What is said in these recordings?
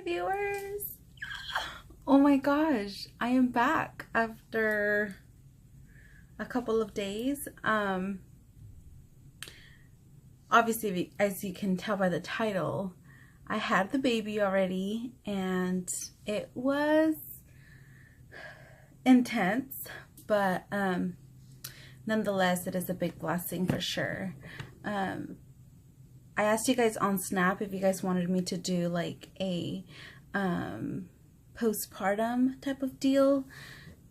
Hi viewers. Oh my gosh, I am back after a couple of days. Obviously, as you can tell by the title, I had the baby already and it was intense, but nonetheless it is a big blessing for sure. I asked you guys on Snap if you guys wanted me to do like a postpartum type of deal,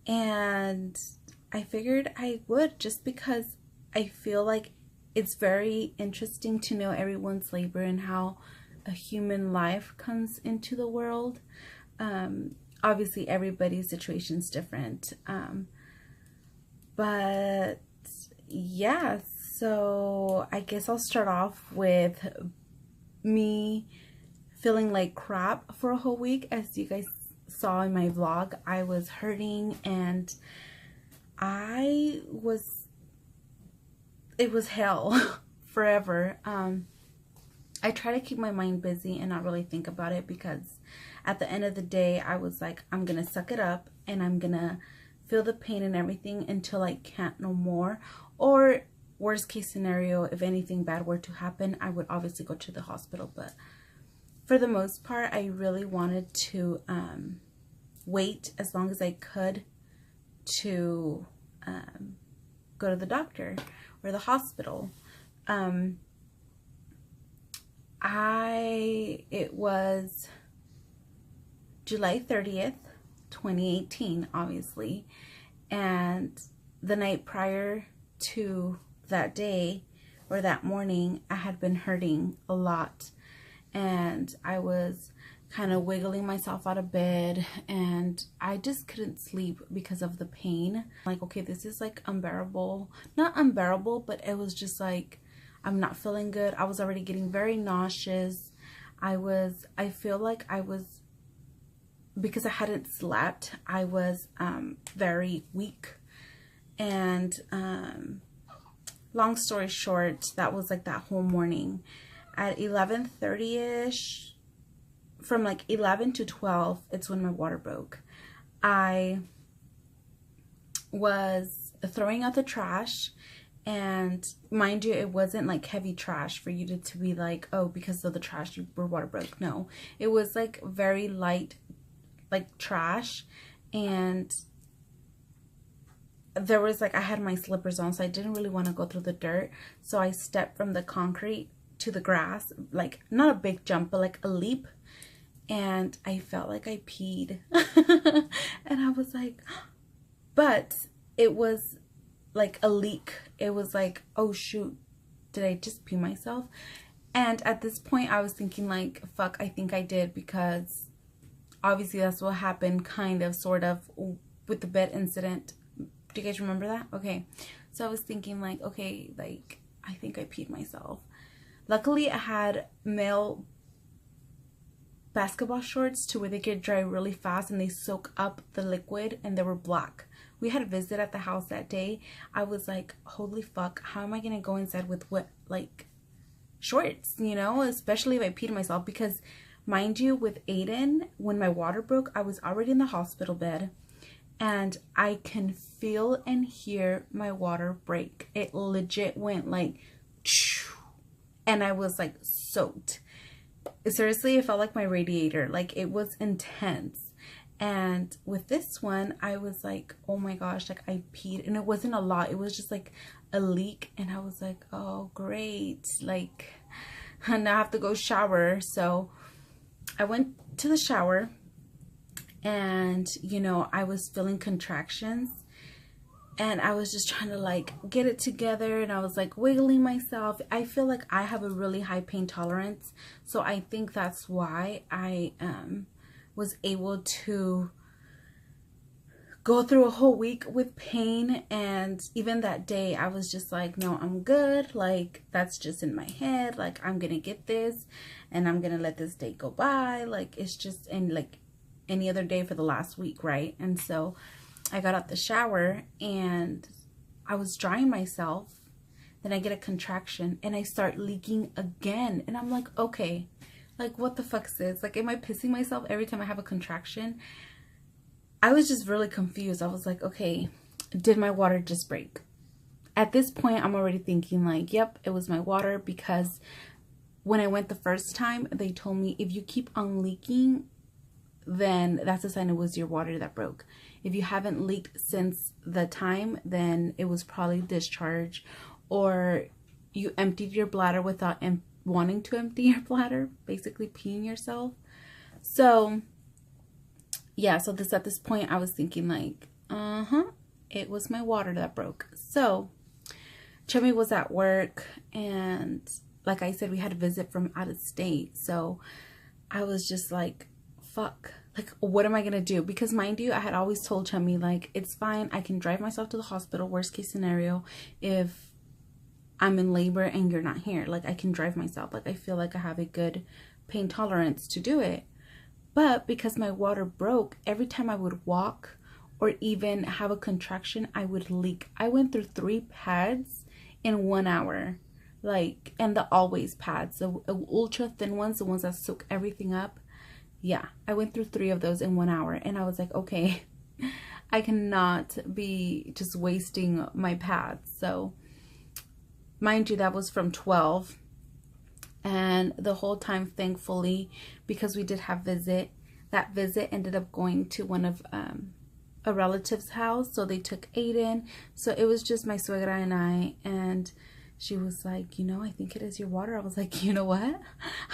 and I figured I would, just because I feel like it's very interesting to know everyone's labor and how a human life comes into the world. Obviously everybody's situation is different, but yeah, so I guess I'll start off with me feeling like crap for a whole week. As you guys saw in my vlog, I was hurting and it was hell forever. I try to keep my mind busy and not really think about it, because at the end of the day I was like, I'm gonna suck it up and I'm gonna feel the pain and everything until I can't no more, or worst case scenario, if anything bad were to happen, I would obviously go to the hospital. But for the most part, I really wanted to wait as long as I could to go to the doctor or the hospital. It was July 30th, 2018, obviously, and the night prior to that day, or that morning, I had been hurting a lot, and I was kind of wiggling myself out of bed, and I just couldn't sleep because of the pain. Like, okay, this is like unbearable. Not unbearable, but it was just like, I'm not feeling good. I was already getting very nauseous. I feel like I was, because I hadn't slept, I was very weak. And long story short, that was like that whole morning. At 11:30ish, from like 11 to 12, it's when my water broke. I was throwing out the trash, and mind you, it wasn't like heavy trash for you to be like, oh, because of the trash your water broke. No, it was like very light, like trash. And there was like, I had my slippers on, so I didn't really want to go through the dirt, so I stepped from the concrete to the grass, like not a big jump, but like a leap, and I felt like I peed. And I was like, but it was like a leak. It was like, oh shoot, did I just pee myself? And at this point I was thinking like, fuck, I think I did, because obviously that's what happened, kind of, sort of, with the bed incident. Do you guys remember that? Okay, so I was thinking like, okay, like I think I peed myself. Luckily I had male basketball shorts to where they get dry really fast and they soak up the liquid, and they were black. We had a visit at the house that day. I was like, holy fuck, how am I gonna go inside with what, like, shorts, you know, especially if I peed myself? Because mind you, with Aiden, when my water broke, I was already in the hospital bed, and I can feel and hear my water break. It legit went like, and I was like soaked. Seriously, it felt like my radiator. Like, it was intense. And with this one, I was like, oh my gosh, like I peed, and it wasn't a lot. It was just like a leak, and I was like, oh great, like now I have to go shower. So I went to the shower, and you know, I was feeling contractions, and I was just trying to like get it together, and I was like wiggling myself. I feel like I have a really high pain tolerance, so I think that's why I was able to go through a whole week with pain. And even that day I was just like, no, I'm good, like that's just in my head, like I'm gonna get this and I'm gonna let this day go by, like it's just in like any other day for the last week, right? And so I got out the shower and I was drying myself, then I get a contraction and I start leaking again, and I'm like, okay, Like, what the fuck, sis? Like, am I pissing myself every time I have a contraction? I was just really confused. I was like, okay, did my water just break? At this point, I'm already thinking like, yep, it was my water, because when I went the first time, they told me if you keep on leaking, then that's a sign it was your water that broke. If you haven't leaked since the time, then it was probably discharge, or you emptied your bladder without wanting to empty your bladder, basically peeing yourself. So yeah, so at this point I was thinking like, it was my water that broke. So Chummy was at work, and like I said, we had a visit from out of state. So I was just like, fuck, like, what am I gonna do? Because mind you, I had always told Chummy, like, it's fine, I can drive myself to the hospital, worst case scenario, if I'm in labor and you're not here. Like, I can drive myself. Like, I feel like I have a good pain tolerance to do it. But because my water broke, every time I would walk or even have a contraction, I would leak. I went through 3 pads in 1 hour. Like, and the always pads, the ultra thin ones, the ones that soak everything up. Yeah, I went through 3 of those in 1 hour, and I was like, okay, I cannot be just wasting my pads. So mind you, that was from 12, and the whole time, thankfully, because we did have that visit ended up going to one of a relative's house, so they took Aiden. So it was just my suegra and I, and she was like, you know, I think it is your water. I was like, you know what?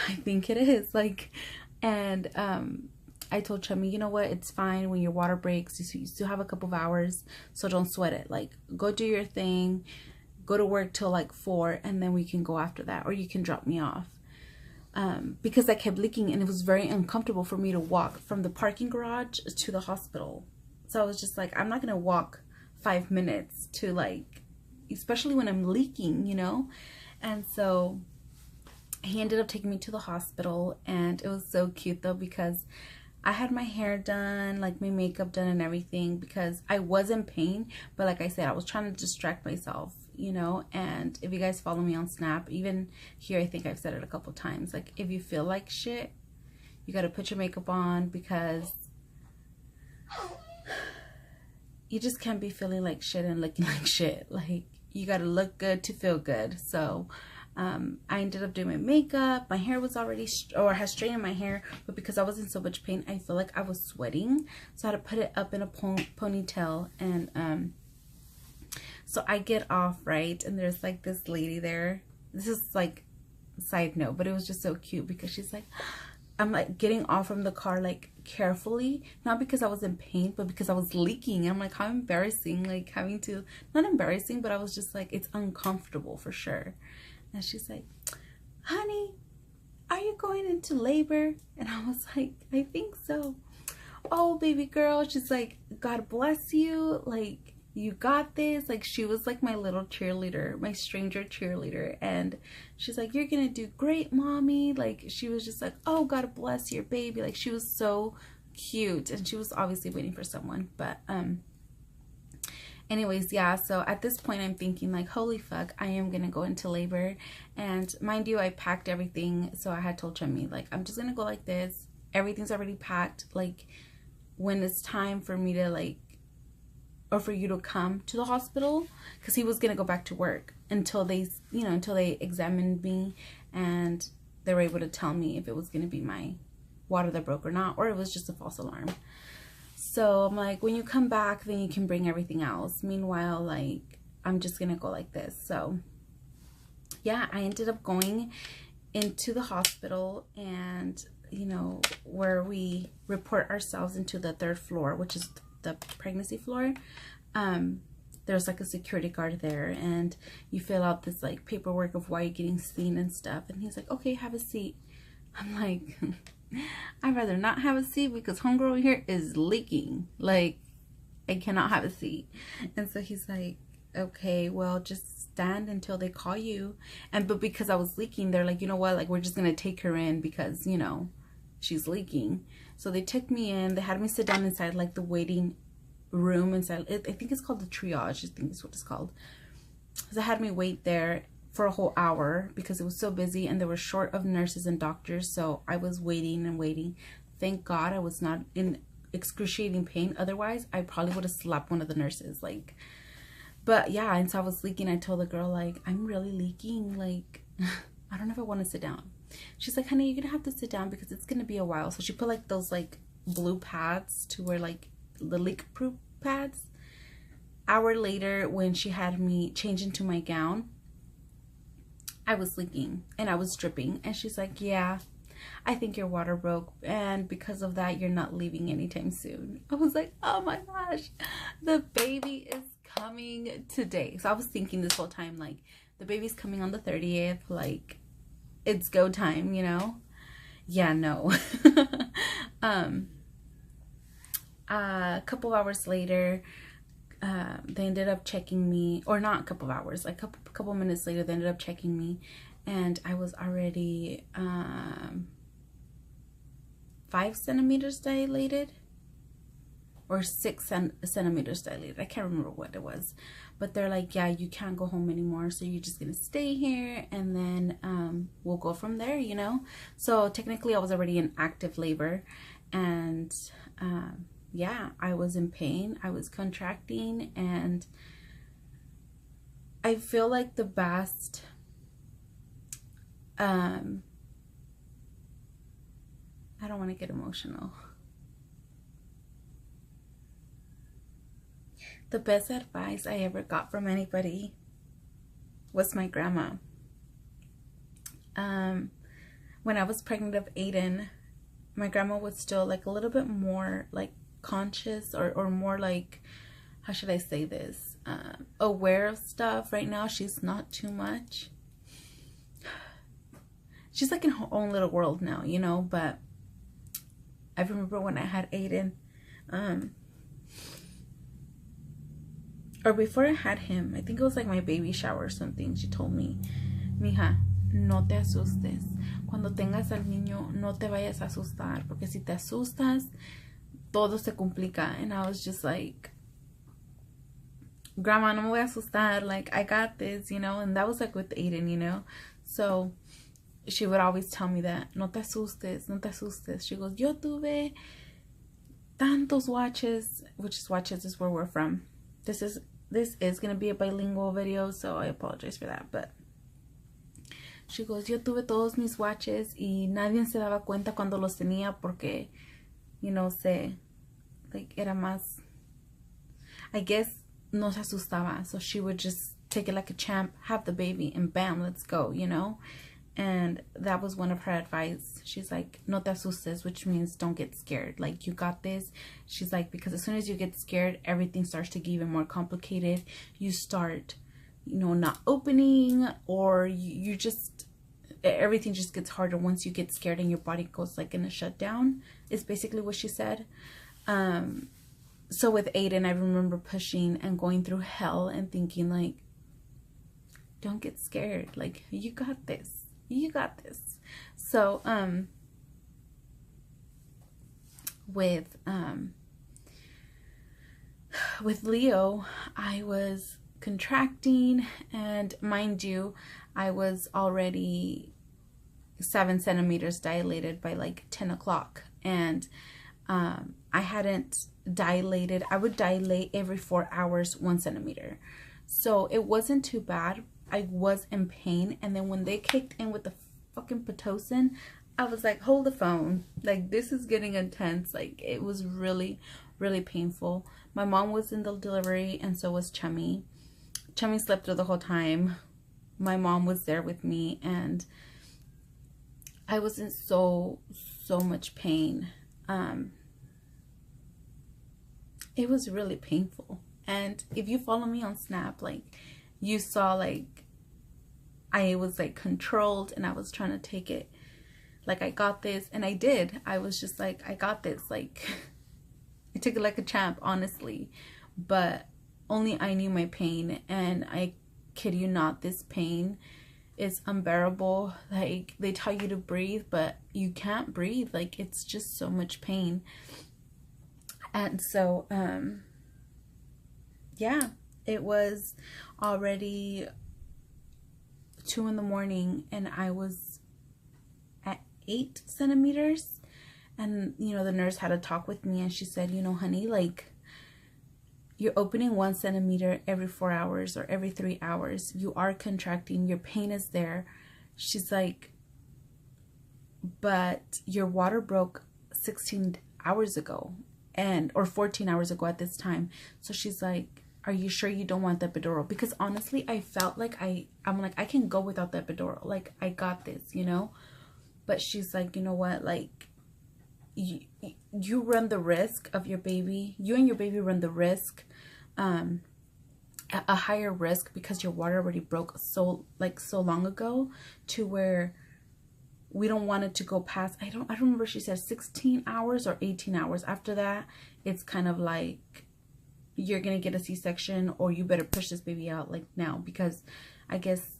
I think it is. Like, and I told Chummy, you know what? It's fine when your water breaks. You still have a couple of hours, so don't sweat it. Like, go do your thing. Go to work till like 4, and then we can go after that, or you can drop me off. Because I kept leaking, and it was very uncomfortable for me to walk from the parking garage to the hospital. So I was just like, I'm not gonna walk 5 minutes to, like, especially when I'm leaking, you know. And so he ended up taking me to the hospital, and it was so cute though, because I had my hair done, like my makeup done and everything, because I was in pain, but like I said, I was trying to distract myself, you know. And if you guys follow me on Snap, even here, I think I've said it a couple times, like, if you feel like shit, you got to put your makeup on, because you just can't be feeling like shit and looking like shit. Like, you got to look good to feel good. So I ended up doing my makeup. My hair was already, or I had straightened my hair, but because I was in so much pain, I feel like I was sweating. So I had to put it up in a ponytail. And so I get off, right? And there's like this lady there. This is like a side note, but it was just so cute, because she's like, I'm like getting off from the car, like, carefully, not because I was in pain, but because I was leaking. I'm like, how embarrassing, like, having to, not embarrassing, but I was just like, it's uncomfortable for sure. And she's like, honey, are you going into labor? And I was like, I think so. Oh, baby girl. She's like, God bless you. Like, you got this. Like, she was like my little cheerleader, my stranger cheerleader. And she's like, you're gonna do great, mommy. Like, she was just like, oh, God bless your baby. Like, she was so cute. And she was obviously waiting for someone. But anyways, yeah, so at this point I'm thinking like, holy fuck, I am gonna go into labor. And mind you, I packed everything. So I had told Chummy, like, I'm just gonna go like this. Everything's already packed. Like, when it's time for me to, like, or for you to come to the hospital, because he was gonna go back to work until they, you know, until they examined me and they were able to tell me if it was gonna be my water that broke or not, or it was just a false alarm. So I'm like, when you come back, then you can bring everything else. Meanwhile, like, I'm just gonna go like this. So yeah, I ended up going into the hospital, and, you know, where we report ourselves into the 3rd floor, which is the pregnancy floor. There's like a security guard there, and you fill out this like paperwork of why you're getting seen and stuff. And he's like, okay, have a seat. I'm like, I'd rather not have a seat, because homegirl over here is leaking. Like, I cannot have a seat. And so he's like, okay, well, just stand until they call you. But because I was leaking, they're like, you know what, like, we're just gonna take her in because, you know, she's leaking. So they took me in. They had me sit down inside like the waiting room inside. I think it's called the triage. I think is what it's called. So they had me wait there for a whole hour because it was so busy and they were short of nurses and doctors. So I was waiting and waiting. Thank God I was not in excruciating pain. Otherwise, I probably would have slapped one of the nurses. Like, but yeah, and so I was leaking. I told the girl, like, I'm really leaking. Like, I don't know if I want to sit down. She's like, honey, you're gonna have to sit down because it's gonna be a while. So she put like those like blue pads to wear, like the leak proof pads. Hour later, when she had me change into my gown, I was leaking and I was dripping, and she's like, yeah, I think your water broke, and because of that you're not leaving anytime soon. I was like, oh my gosh, the baby is coming today. So I was thinking this whole time, like, the baby's coming on the 30th, like, it's go time, you know? Yeah, no. A couple of hours later, they ended up checking me, or not a couple of hours, like a couple minutes later, they ended up checking me, and I was already 5 centimeters dilated, or 6 centimeters dilated. I can't remember what it was, but they're like, yeah, you can't go home anymore, so you're just gonna stay here, and then we'll go from there, you know? So technically I was already in active labor, and yeah, I was in pain, I was contracting, and I feel like the best I don't want to get emotional. The best advice I ever got from anybody was my grandma. When I was pregnant of Aiden, my grandma was still like a little bit more like conscious, or more like, how should I say this, aware of stuff. Right now she's not too much. She's like in her own little world now, you know. But I remember when I had Aiden, or before I had him, I think it was like my baby shower or something, she told me, mija, no te asustes. Cuando tengas al niño, no te vayas a asustar, porque si te asustas, todo se complica. And I was just like, grandma, no me voy a asustar, like, I got this, you know. And that was like with Aiden, you know. So she would always tell me that, no te asustes, no te asustes. She goes, yo tuve tantos watches, which is watches is where we're from. This is gonna be a bilingual video, so I apologize for that. But she goes, yo tuve todos mis watches y nadie se daba cuenta cuando los tenía porque, you know, like, era más, I guess, no se asustaba. So she would just take it like a champ, have the baby, and bam, let's go, you know. And that was one of her advice. She's like, no te asustes, which means don't get scared. Like, you got this. She's like, because as soon as you get scared, everything starts to get even more complicated. You start, you know, not opening, or you just, everything just gets harder once you get scared and your body goes like in a shutdown, is basically what she said. So with Aiden, I remember pushing and going through hell and thinking like, don't get scared. Like, you got this. You got this. So, with Leo, I was contracting, and mind you, I was already 7 centimeters dilated by like 10 o'clock, and I hadn't dilated. I would dilate every 4 hours 1 centimeter, so it wasn't too bad. I was in pain, and then when they kicked in with the fucking Pitocin, I was like, hold the phone, like, this is getting intense. Like, it was really, really painful. My mom was in the delivery, and so was Chummy. Chummy slept through the whole time. My mom was there with me, and I was in so much pain. It was really painful. And if you follow me on Snap, like, you saw, like, I was like controlled, and I was trying to take it like, I got this, and I did. I was just like, I got this. Like, I took it like a champ, honestly. But only I knew my pain, and I kid you not, this pain is unbearable. Like, they tell you to breathe, but you can't breathe. Like, it's just so much pain. And so yeah, it was already 2 in the morning and I was at 8 centimeters. And, you know, the nurse had a talk with me and she said, you know, honey, like, you're opening 1 centimeter every 4 hours or every 3 hours. You are contracting. Your pain is there. She's like, but your water broke 16 hours ago or 14 hours ago at this time. So she's like, are you sure you don't want the epidural? Because honestly, I felt like I'm like, I can go without the epidural. Like, I got this, you know? But she's like, you know what? Like, you run the risk of your baby. You and your baby run the risk, a higher risk, because your water already broke so long ago, to where we don't want it to go past, I don't remember if she said 16 hours or 18 hours. After that, it's kind of like you're gonna get a C-section, or you better push this baby out like now, because I guess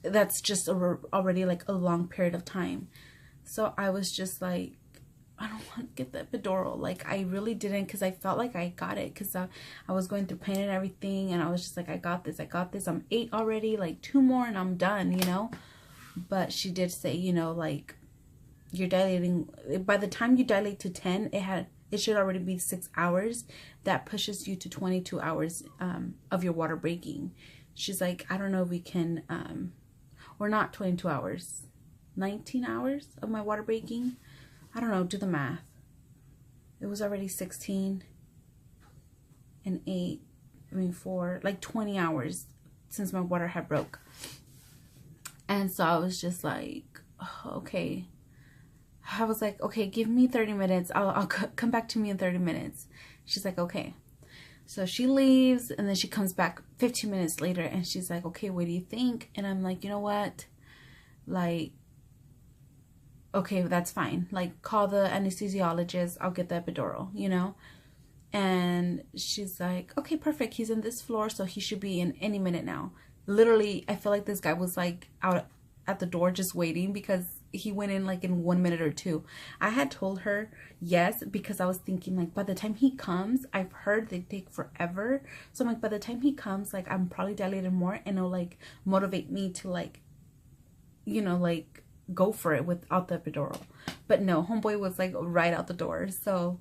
that's just already like a long period of time. So I was just like, I don't want to get the epidural. Like, I really didn't, because I felt like I got it, because I was going through pain and everything, and I was just like, I got this. I'm 8 already, like 2 more and I'm done, you know? But she did say, you know, like, you're dilating, by the time you dilate to 10, it should already be 6 hours. That pushes you to 22 hours of your water breaking. She's like, I don't know if we can, or not 22 hours, 19 hours of my water breaking. I don't know, do the math. It was already 16 and 8, 4, like 20 hours since my water had broke. And so I was just like, oh, okay. I was like, okay, give me 30 minutes. I'll come back to me in 30 minutes. She's like, okay. So she leaves, and then she comes back 15 minutes later, and she's like, okay, what do you think? And I'm like, you know what? Like, okay, that's fine. Like, call the anesthesiologist. I'll get the epidural, you know? And she's like, okay, perfect. He's in this floor, so he should be in any minute now. Literally, I feel like this guy was like out at the door just waiting, because he went in like in 1 minute or 2. I had told her yes, because I was thinking, like, by the time he comes, I've heard they take forever. So I'm like, by the time he comes, like, I'm probably dilated more, and it'll like motivate me to, like, you know, like, go for it without the epidural. But no, homeboy was like right out the door. So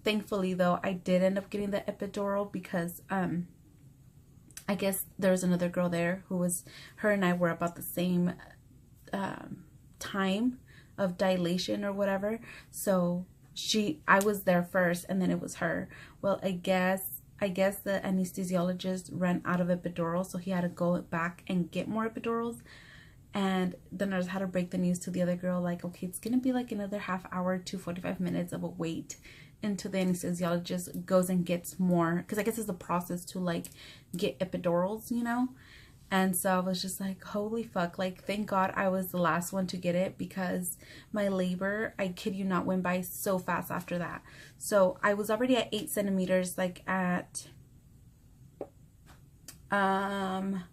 thankfully though, I did end up getting the epidural, because I guess there was another girl there who was, her and I were about the same time of dilation or whatever. So I was there first, and then it was her. Well, I guess the anesthesiologist ran out of epidural, so he had to go back and get more epidurals. And the nurse had to break the news to the other girl, like, okay, it's gonna be like another half hour to 45 minutes of a wait until the anesthesiologist goes and gets more, because I guess it's a process to like get epidurals, you know. And so I was just like, holy fuck, like, thank God I was the last one to get it, because my labor, I kid you not, went by so fast after that. So I was already at 8 centimeters, like at 3:10,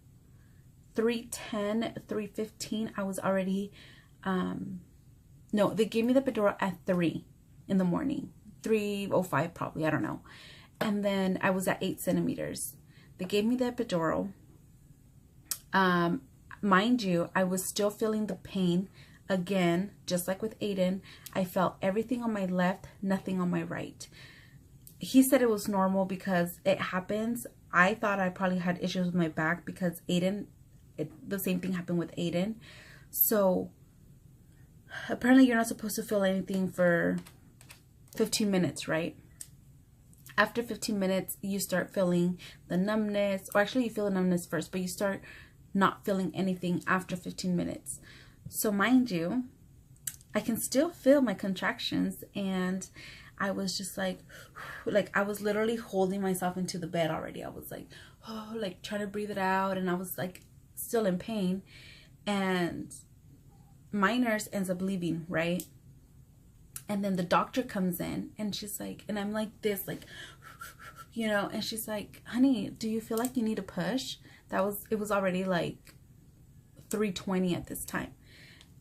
3:15, I was already, no, they gave me the epidural at 3 in the morning, 3:05 probably, I don't know. And then I was at 8 centimeters. They gave me the epidural. Mind you, I was still feeling the pain again, just like with Aiden. I felt everything on my left, nothing on my right. He said it was normal because it happens. I thought I probably had issues with my back because Aiden, the same thing happened with Aiden. So apparently you're not supposed to feel anything for 15 minutes, right? After 15 minutes, you start feeling the numbness, or actually you feel the numbness first, but you start not feeling anything after 15 minutes. So mind you, I can still feel my contractions, and I was just like I was literally holding myself into the bed already. I was like, oh, like trying to breathe it out, and I was like still in pain. And my nurse ends up leaving, right? And then the doctor comes in, and she's like, and I'm like this, like, you know, and she's like, honey, do you feel like you need a push? It was already like 3:20 at this time.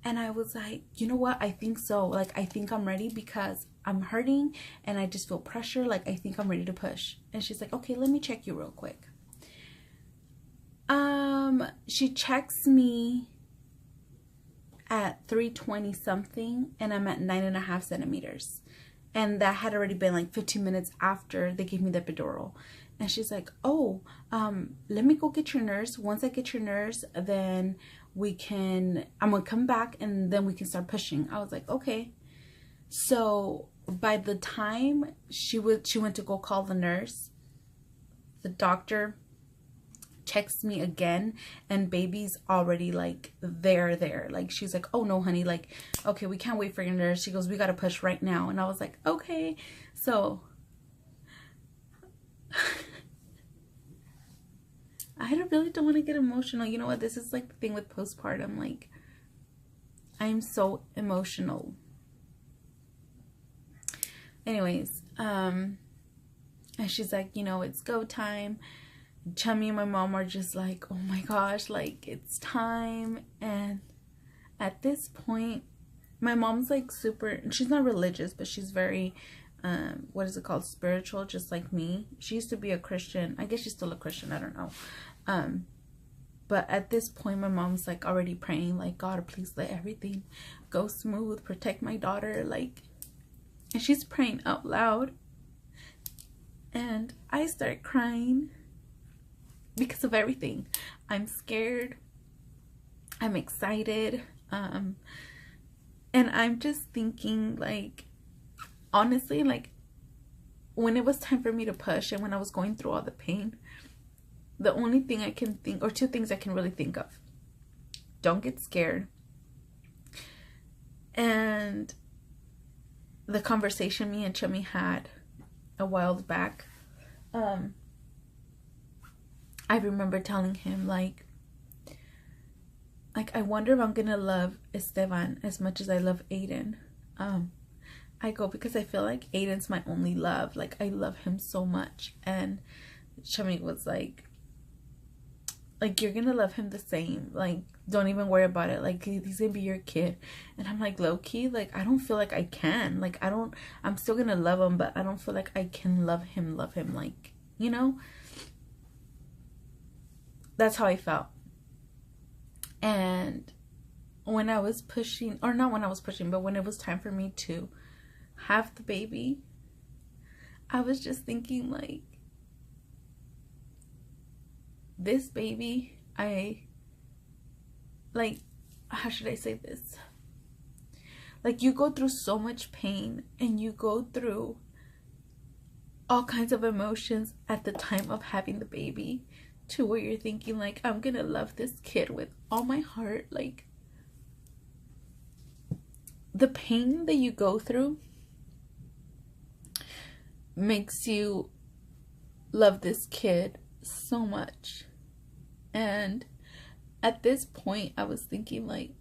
And I was like, you know what? I think so. Like, I think I'm ready because I'm hurting and I just feel pressure. Like, I think I'm ready to push. And she's like, okay, let me check you real quick. She checks me at 320 something, and I'm at 9.5 centimeters. And that had already been like 15 minutes after they gave me the epidural. And she's like, oh, let me go get your nurse. Once I get your nurse, then I'm gonna come back and then we can start pushing. I was like, okay. So by the time she went to go call the nurse, the doctor texts me again, and baby's already like there. Like, she's like, oh no honey, like, okay, we can't wait for your nurse. She goes, we gotta push right now. And I was like, okay. So I really don't want to get emotional. You know what, this is like the thing with postpartum. Like, I'm so emotional. Anyways, and she's like, you know, it's go time. Chummy and my mom are just like, oh my gosh, like, it's time. And at this point, my mom's like super, she's not religious, but she's very, what is it called, spiritual, just like me. She used to be a Christian. I guess she's still a Christian, I don't know. But at this point, my mom's like already praying, like, God, please let everything go smooth, protect my daughter, like, and she's praying out loud. And I start crying because of everything. I'm scared, I'm excited, and I'm just thinking, like, honestly, like, when it was time for me to push and when I was going through all the pain, the only thing I can think, or two things I can really think of: don't get scared, and the conversation me and Chummy had a while back. I remember telling him, like, I wonder if I'm gonna love Esteban as much as I love Aiden. I go, because I feel like Aiden's my only love. Like, I love him so much. And Chummy was like, you're gonna love him the same. Like, don't even worry about it. Like, he's gonna be your kid. And I'm like, low key, like, I don't feel like I can. Like, I'm still gonna love him, but I don't feel like I can love him, like, you know? That's how I felt. And when I was pushing, or not when I was pushing, but when it was time for me to have the baby, I was just thinking, like, this baby, how should I say this? Like, you go through so much pain and you go through all kinds of emotions at the time of having the baby, to where you're thinking, like, I'm gonna love this kid with all my heart. Like, the pain that you go through makes you love this kid so much. And at this point, I was thinking, like,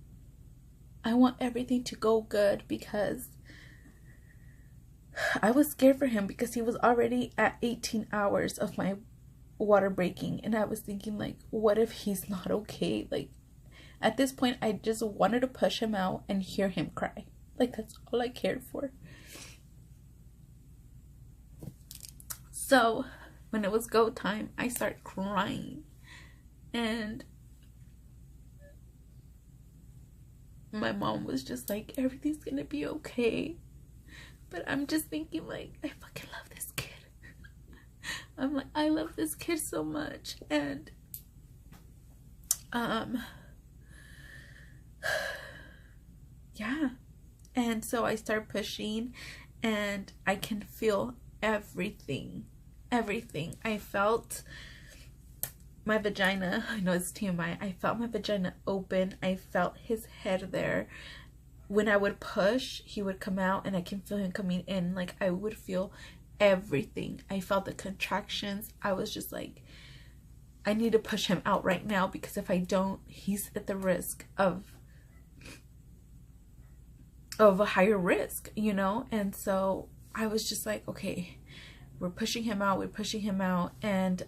I want everything to go good, because I was scared for him, because he was already at 18 hours of my water breaking. And I was thinking, like, what if he's not okay? Like, at this point, I just wanted to push him out and hear him cry. Like, that's all I cared for. So when it was go time, I started crying, and my mom was just like, everything's gonna be okay. But I'm just thinking, like, I fucking love this kid. I'm like, I love this kid so much. And yeah. And so I start pushing, and I can feel everything. I felt my vagina, I know it's TMI, I felt my vagina open. I felt his head there. When I would push, he would come out, and I can feel him coming in. Like, I would feel everything. I felt the contractions. I was just like, I need to push him out right now, because if I don't, he's at the risk of a higher risk, you know? And so I was just like, okay, we're pushing him out, and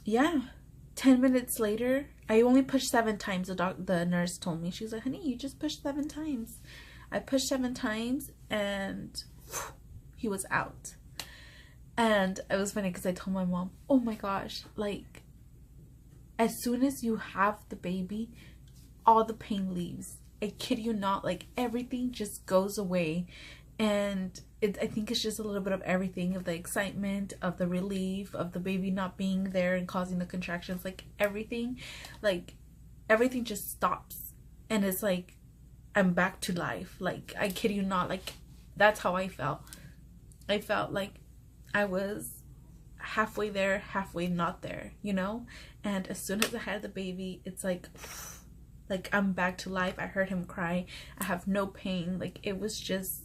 yeah, 10 minutes later, I only pushed 7 times. The nurse told me, she was like, honey, you just pushed 7 times. I pushed 7 times, and he was out. And it was funny because I told my mom, oh my gosh, like as soon as you have the baby, all the pain leaves. I kid you not, like everything just goes away. And I think it's just a little bit of everything, of the excitement, of the relief, of the baby not being there and causing the contractions, like everything just stops. And it's like, I'm back to life. Like, I kid you not, like that's how I felt. I felt like I was halfway there, halfway not there, you know? And as soon as I had the baby, it's like I'm back to life. I heard him cry. I have no pain. Like, it was just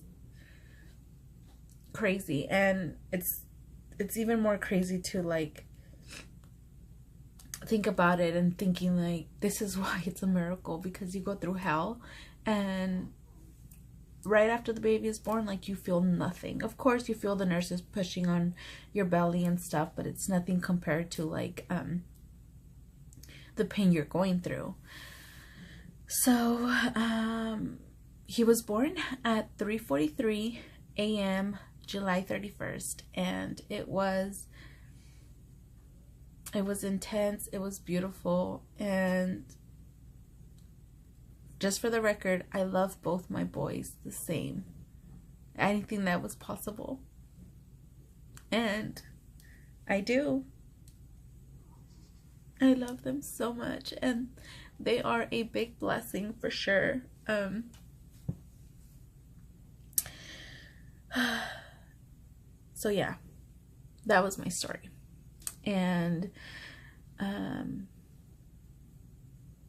crazy. And it's even more crazy to like think about it and thinking like, this is why it's a miracle, because you go through hell and right after the baby is born, like, you feel nothing. Of course you feel the nurses pushing on your belly and stuff, but it's nothing compared to like the pain you're going through. So he was born at 3:43 a.m. July 31st, and it was intense. It was beautiful. And just for the record, I love both my boys the same. Anything that was possible. And I do. I love them so much, and they are a big blessing for sure. So yeah, that was my story. And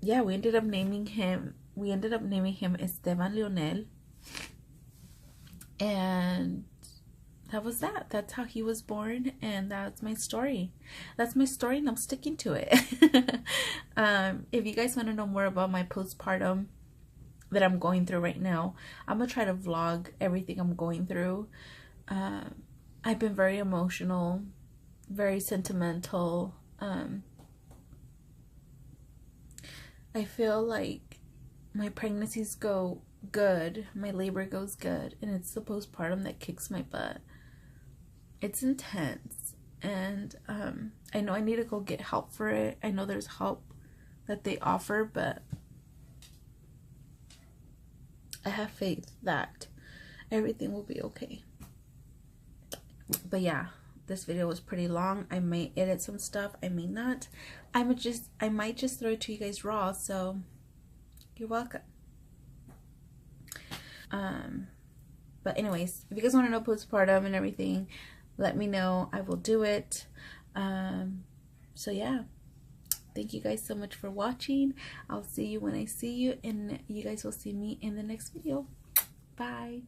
yeah, we ended up naming him Esteban Leonel. And that was that. That's how he was born, and that's my story. That's my story, and I'm sticking to it. If you guys want to know more about my postpartum that I'm going through right now, I'm gonna try to vlog everything I'm going through. I've been very emotional, very sentimental. I feel like my pregnancies go good, my labor goes good, and it's the postpartum that kicks my butt. It's intense, and I know I need to go get help for it. I know there's help that they offer, but I have faith that everything will be okay. But yeah, this video was pretty long. I may edit some stuff, I may not. I might just throw it to you guys raw, so you're welcome. But anyways, if you guys want to know postpartum and everything, let me know. I will do it. So yeah, thank you guys so much for watching. I'll see you when I see you, and you guys will see me in the next video. Bye.